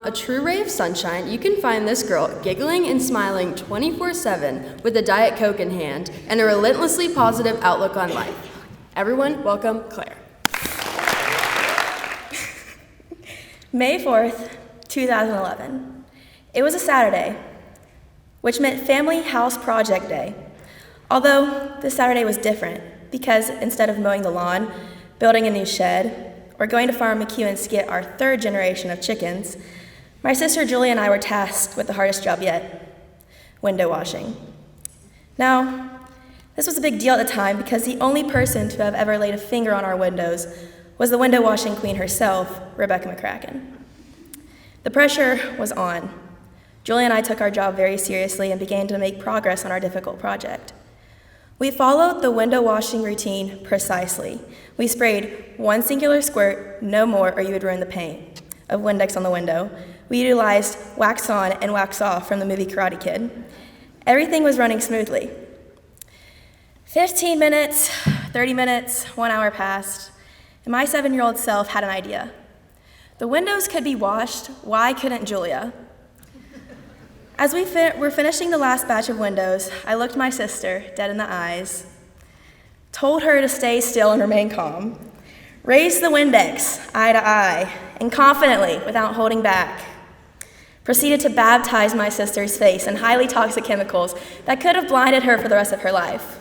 a true ray of sunshine, you can find this girl giggling and smiling 24/7 with a Diet Coke in hand and a relentlessly positive outlook on life. Everyone, welcome Claire. May 4th, 2011. It was a Saturday, which meant Family House Project Day. Although this Saturday was different because instead of mowing the lawn, building a new shed, or going to Farm McEwen's to get our third generation of chickens, my sister Julie and I were tasked with the hardest job yet, window washing. Now, this was a big deal at the time because the only person to have ever laid a finger on our windows was the window washing queen herself, Rebecca McCracken. The pressure was on. Julie and I took our job very seriously and began to make progress on our difficult project. We followed the window washing routine precisely. We sprayed one singular squirt, no more, or you would ruin the paint, of Windex on the window. We utilized wax on and wax off from the movie Karate Kid. Everything was running smoothly. 15 minutes, 30 minutes, 1 hour passed, and my 7-year-old self had an idea. The windows could be washed, why couldn't Julia? As we were finishing the last batch of windows, I looked my sister dead in the eyes, told her to stay still and remain calm, raised the Windex eye to eye, and confidently, without holding back, proceeded to baptize my sister's face in highly toxic chemicals that could have blinded her for the rest of her life.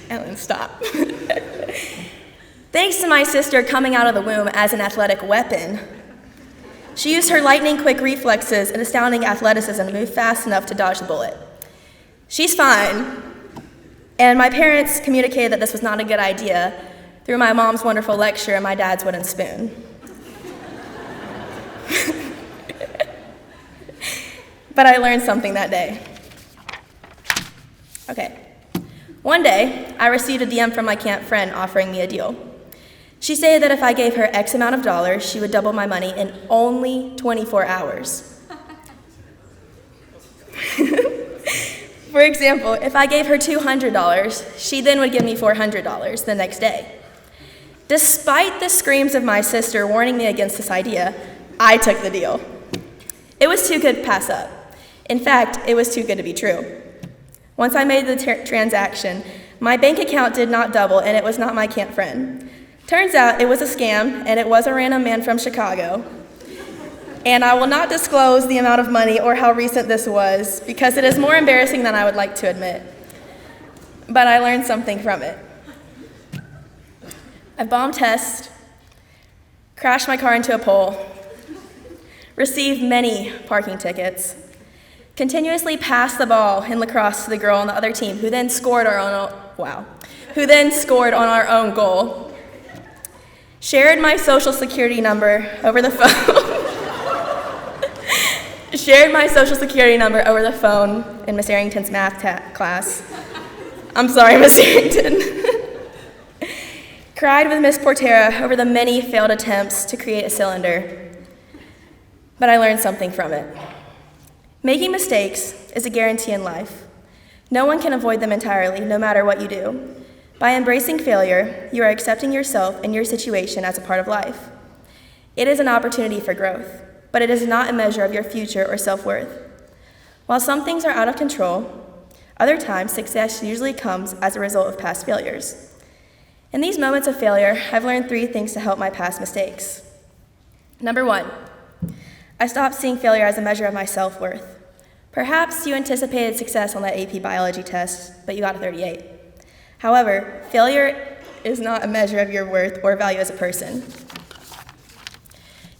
Ellen, stop. Thanks to my sister coming out of the womb as an athletic weapon, she used her lightning-quick reflexes and astounding athleticism to move fast enough to dodge the bullet. She's fine, and my parents communicated that this was not a good idea through my mom's wonderful lecture and my dad's wooden spoon. But I learned something that day. Okay. One day, I received a DM from my camp friend offering me a deal. She stated that if I gave her X amount of dollars, she would double my money in only 24 hours. For example, if I gave her $200, she then would give me $400 the next day. Despite the screams of my sister warning me against this idea, I took the deal. It was too good to pass up. In fact, it was too good to be true. Once I made the transaction, my bank account did not double, and it was not my camp friend. Turns out it was a scam, and it was a random man from Chicago. And I will not disclose the amount of money or how recent this was, because it is more embarrassing than I would like to admit. But I learned something from it. I bombed tests, crashed my car into a pole, received many parking tickets, continuously passed the ball in lacrosse to the girl on the other team, who then scored on our own goal. Shared my social security number over the phone. In Miss Arrington's math class. I'm sorry, Miss Arrington. Cried with Miss Portera over the many failed attempts to create a cylinder. But I learned something from it. Making mistakes is a guarantee in life. No one can avoid them entirely, no matter what you do. By embracing failure, you are accepting yourself and your situation as a part of life. It is an opportunity for growth, but it is not a measure of your future or self-worth. While some things are out of control, other times success usually comes as a result of past failures. In these moments of failure, I've learned 3 things to help my past mistakes. Number 1, I stopped seeing failure as a measure of my self-worth. Perhaps you anticipated success on that AP biology test, but you got a 38. However, failure is not a measure of your worth or value as a person.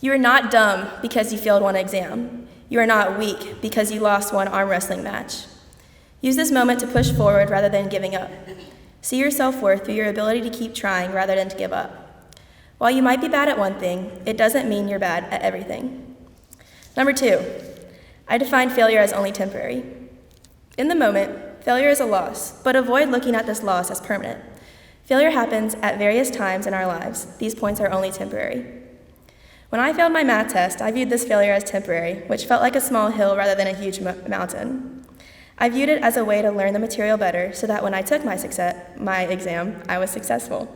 You are not dumb because you failed one exam. You are not weak because you lost one arm wrestling match. Use this moment to push forward rather than giving up. See your self-worth through your ability to keep trying rather than to give up. While you might be bad at one thing, it doesn't mean you're bad at everything. Number 2, I define failure as only temporary. In the moment, failure is a loss, but avoid looking at this loss as permanent. Failure happens at various times in our lives. These points are only temporary. When I failed my math test, I viewed this failure as temporary, which felt like a small hill rather than a huge mountain. I viewed it as a way to learn the material better so that when I took my exam, I was successful.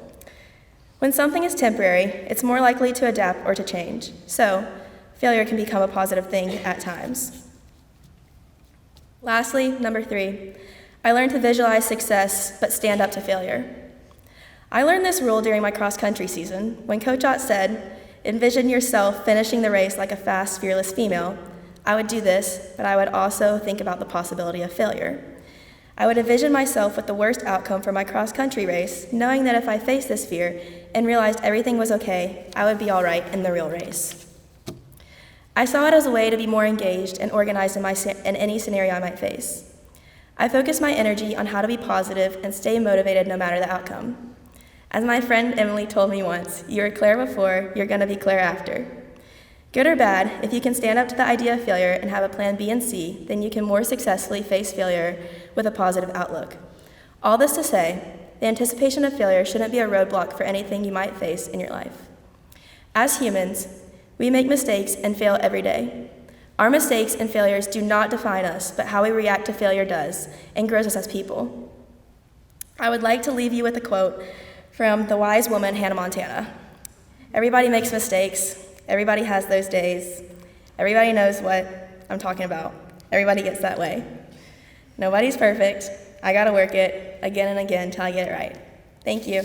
When something is temporary, it's more likely to adapt or to change. So, failure can become a positive thing at times. Lastly, number 3, I learned to visualize success but stand up to failure. I learned this rule during my cross-country season when Coach Ott said, "Envision yourself finishing the race like a fast, fearless female." I would do this, but I would also think about the possibility of failure. I would envision myself with the worst outcome for my cross-country race, knowing that if I faced this fear and realized everything was okay, I would be all right in the real race. I saw it as a way to be more engaged and organized in any scenario I might face. I focused my energy on how to be positive and stay motivated no matter the outcome. As my friend Emily told me once, "You were Claire before, you're going to be Claire after." Good or bad, if you can stand up to the idea of failure and have a plan B and C, then you can more successfully face failure with a positive outlook. All this to say, the anticipation of failure shouldn't be a roadblock for anything you might face in your life. As humans, we make mistakes and fail every day. Our mistakes and failures do not define us, but how we react to failure does and grows us as people. I would like to leave you with a quote from the wise woman Hannah Montana. "Everybody makes mistakes. Everybody has those days. Everybody knows what I'm talking about. Everybody gets that way. Nobody's perfect. I gotta work it again and again till I get it right." Thank you.